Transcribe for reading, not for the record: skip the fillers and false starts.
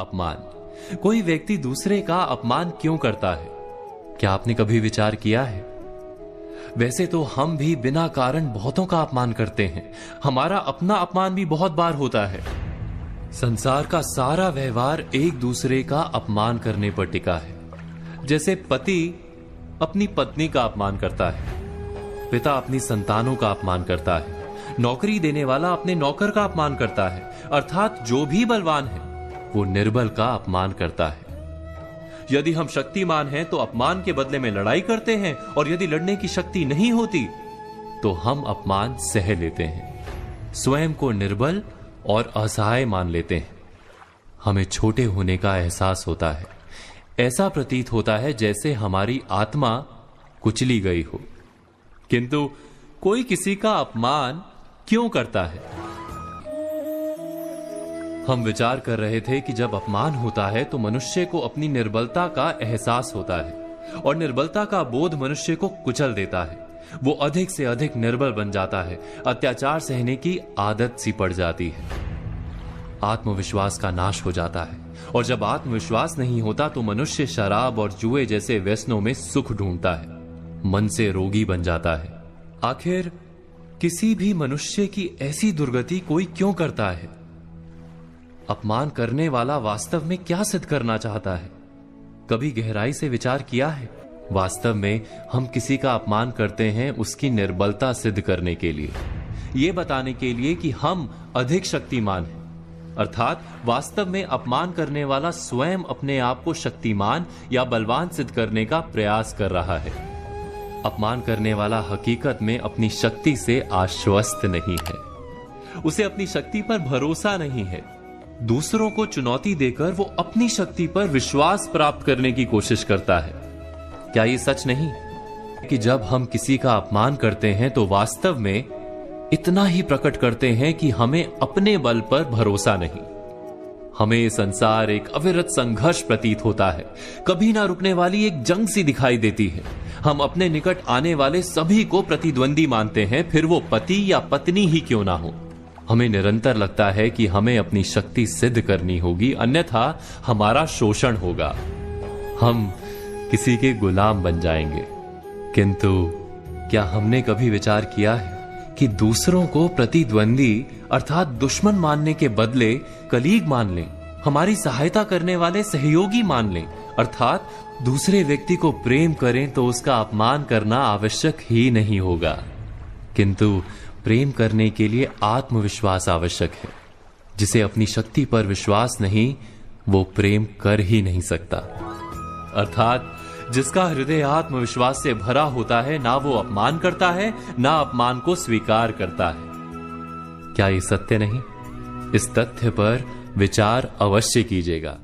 अपमान। कोई व्यक्ति दूसरे का अपमान क्यों करता है? क्या आपने कभी विचार किया है? वैसे तो हम भी बिना कारण बहुतों का अपमान करते हैं। हमारा अपना अपमान भी बहुत बार होता है। संसार का सारा व्यवहार एक दूसरे का अपमान करने पर टिका है। जैसे पति अपनी पत्नी का अपमान करता है, पिता अपनी संतानों का अपमान करता है, नौकरी देने वाला अपने नौकर का अपमान करता है, अर्थात जो भी बलवान है वो निर्बल का अपमान करता है। यदि हम शक्तिमान हैं तो अपमान के बदले में लड़ाई करते हैं, और यदि लड़ने की शक्ति नहीं होती तो हम अपमान सह लेते हैं, स्वयं को निर्बल और असहाय मान लेते हैं। हमें छोटे होने का एहसास होता है। ऐसा प्रतीत होता है जैसे हमारी आत्मा कुचली गई हो। किंतु कोई किसी का अपमान क्यों करता है? हम विचार कर रहे थे कि जब अपमान होता है तो मनुष्य को अपनी निर्बलता का एहसास होता है, और निर्बलता का बोध मनुष्य को कुचल देता है। वो अधिक से अधिक निर्बल बन जाता है, अत्याचार सहने की आदत सी पड़ जाती है, आत्मविश्वास का नाश हो जाता है। और जब आत्मविश्वास नहीं होता तो मनुष्य शराब और जुए जैसे व्यसनों में सुख ढूंढता है, मन से रोगी बन जाता है। आखिर किसी भी मनुष्य की ऐसी दुर्गति कोई क्यों करता है? अपमान करने वाला वास्तव में क्या सिद्ध करना चाहता है? कभी गहराई से विचार किया है? वास्तव में हम किसी का अपमान करते हैं उसकी निर्बलता सिद्ध करने के लिए, यह बताने के लिए कि हम अधिक शक्तिमान हैं। अर्थात वास्तव में अपमान करने वाला स्वयं अपने आप को शक्तिमान या बलवान सिद्ध करने का प्रयास कर रहा है। अपमान करने वाला हकीकत में अपनी शक्ति से आश्वस्त नहीं है, उसे अपनी शक्ति पर भरोसा नहीं है। दूसरों को चुनौती देकर वो अपनी शक्ति पर विश्वास प्राप्त करने की कोशिश करता है। क्या ये सच नहीं कि जब हम किसी का अपमान करते हैं तो वास्तव में इतना ही प्रकट करते हैं कि हमें अपने बल पर भरोसा नहीं? हमें ये संसार एक अविरत संघर्ष प्रतीत होता है, कभी ना रुकने वाली एक जंग सी दिखाई देती है। हम अपने निकट आने वाले सभी को प्रतिद्वंदी मानते हैं, फिर वो पति या पत्नी ही क्यों ना हो। हमें निरंतर लगता है कि हमें अपनी शक्ति सिद्ध करनी होगी, अन्यथा हमारा शोषण होगा, हम किसी के गुलाम बन जाएंगे। किंतु क्या हमने कभी विचार किया है कि दूसरों को प्रतिद्वंदी अर्थात दुश्मन मानने के बदले कलीग मान लें, हमारी सहायता करने वाले सहयोगी मान लें, अर्थात दूसरे व्यक्ति को प्रेम करें तो उसका अपमान करना आवश्यक ही नहीं होगा। किंतु प्रेम करने के लिए आत्मविश्वास आवश्यक है। जिसे अपनी शक्ति पर विश्वास नहीं, वो प्रेम कर ही नहीं सकता। अर्थात जिसका हृदय आत्मविश्वास से भरा होता है, ना वो अपमान करता है, ना अपमान को स्वीकार करता है। क्या ये सत्य नहीं? इस तथ्य पर विचार अवश्य कीजिएगा।